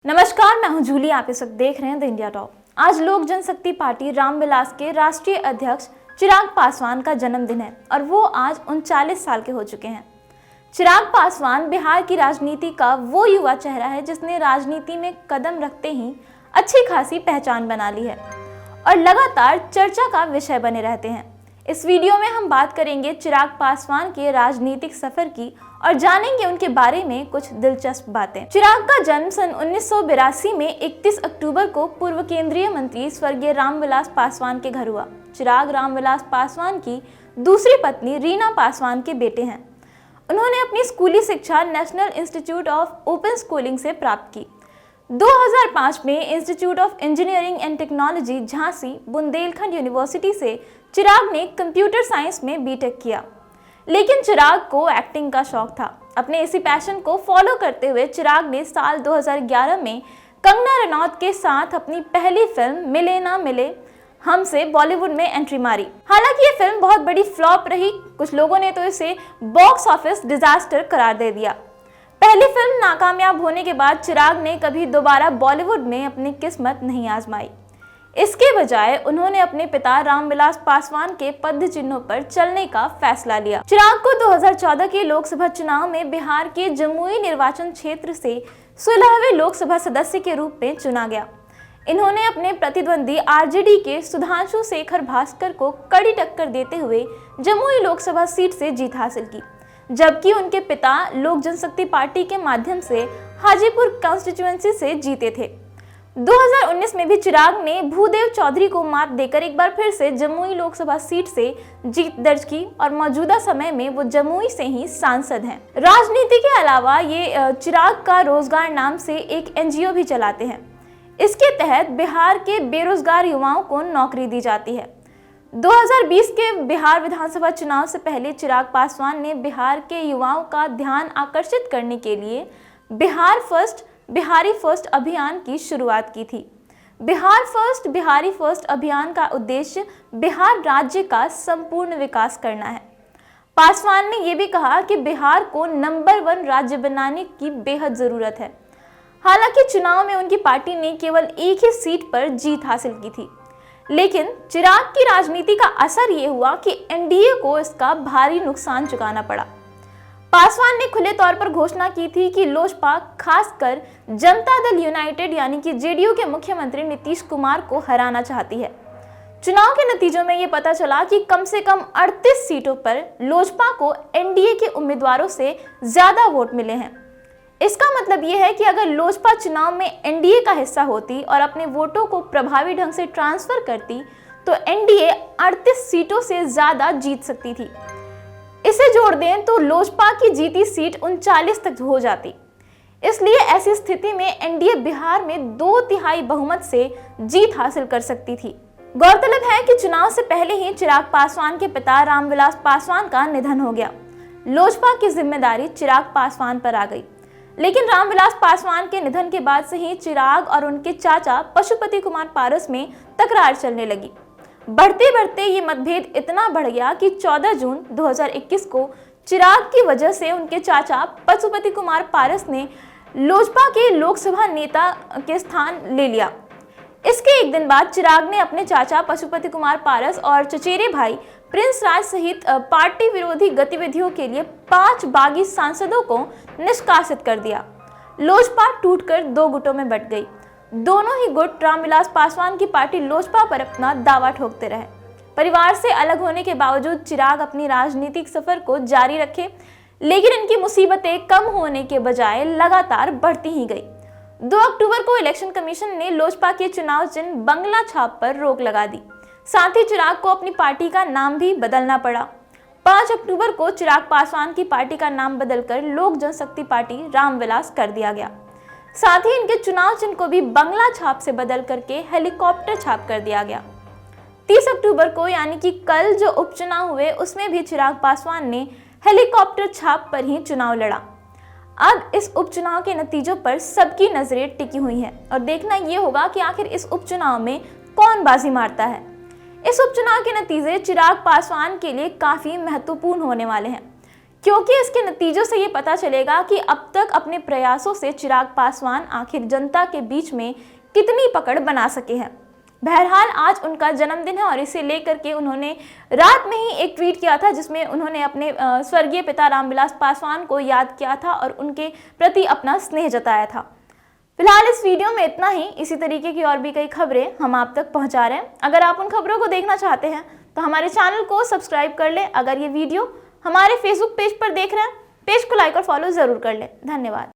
नमस्कार, मैं हूं जूली। आप इस वक्त देख रहे हैं द इंडिया टॉप। आज लोक जनशक्ति पार्टी रामविलास के राष्ट्रीय अध्यक्ष चिराग पासवान का जन्मदिन है और वो आज 39 साल के हो चुके हैं। चिराग पासवान बिहार की राजनीति का वो युवा चेहरा है जिसने राजनीति में कदम रखते ही अच्छी खासी पहचान बना ली है और लगातार चर्चा का विषय बने रहते हैं। इस वीडियो में हम बात करेंगे चिराग पासवान के राजनीतिक सफर की और जानेंगे उनके बारे में कुछ दिलचस्प बातें। चिराग का जन्म सन 1982 में 31 अक्टूबर को पूर्व केंद्रीय मंत्री स्वर्गीय रामविलास पासवान के घर हुआ। चिराग रामविलास पासवान की दूसरी पत्नी रीना पासवान के बेटे हैं। उन्होंने अपनी स्कूली शिक्षा national institute of open schooling से प्राप्त की। 2005 में institute of engineering and technology Jhansi Bundelkhand university से चिराग ने कंप्यूटर साइंस में बीटेक किया। लेकिन चिराग को एक्टिंग का शौक था। अपने इसी पैशन को फॉलो करते हुए चिराग ने साल 2011 में कंगना रनौत के साथ अपनी पहली फिल्म मिले ना मिले हमसे बॉलीवुड में एंट्री मारी। हालांकि ये फिल्म बहुत बड़ी फ्लॉप रही। कुछ लोगों ने तो इसे बॉक्स ऑफिस डिजास्टर करार दे दिया। पहली फिल्म नाकामयाब होने के बाद चिराग ने कभी दोबारा बॉलीवुड में अपनी किस्मत नहीं आजमाई। इसके बजाय उन्होंने अपने पिता रामविलास पासवान के पद चिन्हों पर चलने का फैसला लिया। चिराग को 2014 के लोकसभा चुनाव में बिहार के जमुई निर्वाचन क्षेत्र से 16वें लोकसभा सदस्य के रूप में चुना गया। इन्होंने अपने प्रतिद्वंदी आरजेडी के सुधांशु शेखर भास्कर को कड़ी टक्कर देते हुए जमुई लोकसभा सीट से जीत हासिल की, जबकि उनके पिता लोक जनशक्ति पार्टी के माध्यम से हाजीपुर कॉन्स्टिट्यूएंसी से जीते थे। 2019 में भी चिराग ने भूदेव चौधरी को मात देकर एक बार फिर से जमुई लोकसभा सीट से जीत दर्ज की और मौजूदा समय में वो जमुई से ही सांसद हैं। राजनीति के अलावा ये चिराग का रोजगार नाम से एक एनजीओ भी चलाते हैं। इसके तहत बिहार के बेरोजगार युवाओं को नौकरी दी जाती है। 2020 के बिहार विधानसभा चुनाव से पहले चिराग पासवान ने बिहार के युवाओं का ध्यान आकर्षित करने के लिए बिहारी फर्स्ट अभियान की शुरुआत की थी। बिहार फर्स्ट बिहारी फर्स्ट अभियान का उद्देश्य बिहार राज्य का संपूर्ण विकास करना है। पासवान ने यह भी कहा कि बिहार को नंबर 1 राज्य बनाने की बेहद जरूरत है। हालांकि चुनाव में उनकी पार्टी ने केवल एक ही सीट पर जीत हासिल की थी, लेकिन चिराग की राजनीति का असर ये हुआ कि एनडीए को इसका भारी नुकसान चुकाना पड़ा। पासवान ने खुले तौर पर घोषणा की थी कि लोजपा खासकर जनता दल यूनाइटेड यानी कि जेडीयू के मुख्यमंत्री नीतीश कुमार को हराना चाहती है। चुनाव के नतीजों में ये पता चला कि कम से कम 38 सीटों पर लोजपा को एनडीए के उम्मीदवारों से ज्यादा वोट मिले हैं। इसका मतलब ये है कि अगर लोजपा चुनाव में एनडीए का हिस्सा होती और अपने वोटों को प्रभावी ढंग से ट्रांसफर करती तो एनडीए 38 सीटों से ज्यादा जीत सकती थी। इसे जोड़ दें तो लोजपा की जीती सीट 39 तक हो जाती। इसलिए ऐसी स्थिति में एनडीए बिहार में 2/3 बहुमत से जीत हासिल कर सकती थी। गौरतलब है कि चुनाव से पहले ही चिराग पासवान के पिता रामविलास पासवान का निधन हो गया। लोजपा की जिम्मेदारी चिराग पासवान पर आ गई। लेकिन रामविलास पासवान के निधन के बाद से ही चिराग और उनके चाचा पशुपति कुमार पारस में तकरार चलने लगी। बढ़ते बढ़ते ये मतभेद इतना बढ़ गया कि 14 जून 2021 को चिराग की वजह से उनके चाचा पशुपति कुमार पारस ने लोजपा के लोकसभा नेता के स्थान ले लिया। इसके एक दिन बाद चिराग ने अपने चाचा पशुपति कुमार पारस और चचेरे भाई प्रिंस राज सहित पार्टी विरोधी गतिविधियों के लिए 5 बागी सांसदों को निष्कासित कर दिया। लोजपा टूटकर 2 गुटों में बंट गई। दोनों ही गुट रामविलास पासवान की पार्टी लोजपा पर अपना दावा ठोकते रहे। परिवार से अलग होने के बावजूद चिराग अपनी राजनीतिक सफर को जारी रखे, लेकिन इनकी मुसीबतें कम होने के बजाय लगातार बढ़ती ही गई। 2 अक्टूबर को इलेक्शन कमीशन ने लोजपा के चुनाव चिन्ह बंगला छाप पर रोक लगा दी। साथ ही चिराग को अपनी पार्टी का नाम भी बदलना पड़ा। 5 अक्टूबर को चिराग पासवान की पार्टी का नाम बदलकर लोक जनशक्ति पार्टी रामविलास कर दिया गया। साथ ही इनके चुनाव चिन्ह को भी बंगला छाप से बदल करके हेलीकॉप्टर छाप कर दिया गया। 30 अक्टूबर को यानी कि कल जो उपचुनाव हुए उसमें भी चिराग पासवान ने हेलीकॉप्टर छाप पर ही चुनाव लड़ा। अब इस उपचुनाव के नतीजों पर सबकी नजरें टिकी हुई हैं और देखना ये होगा कि आखिर इस उपचुनाव में कौन बाजी मारता है। इस उपचुनाव के नतीजे चिराग पासवान के लिए काफी महत्वपूर्ण होने वाले हैं, क्योंकि इसके नतीजों से ये पता चलेगा कि अब तक अपने प्रयासों से चिराग पासवान आखिर जनता के बीच में कितनी पकड़ बना सके हैं। बहरहाल आज उनका जन्मदिन है और इसे लेकर के उन्होंने रात में ही एक ट्वीट किया था जिसमें उन्होंने अपने स्वर्गीय पिता रामविलास पासवान को याद किया था और उनके प्रति अपना स्नेह जताया था। फिलहाल इस वीडियो में इतना ही। इसी तरीके की और भी कई खबरें हम आप तक पहुंचा रहे हैं। अगर आप उन खबरों को देखना चाहते हैं तो हमारे चैनल को सब्सक्राइब कर लें। अगर ये वीडियो हमारे फेसबुक पेज पर देख रहे हैं, पेज को लाइक और फॉलो जरूर कर लें। धन्यवाद।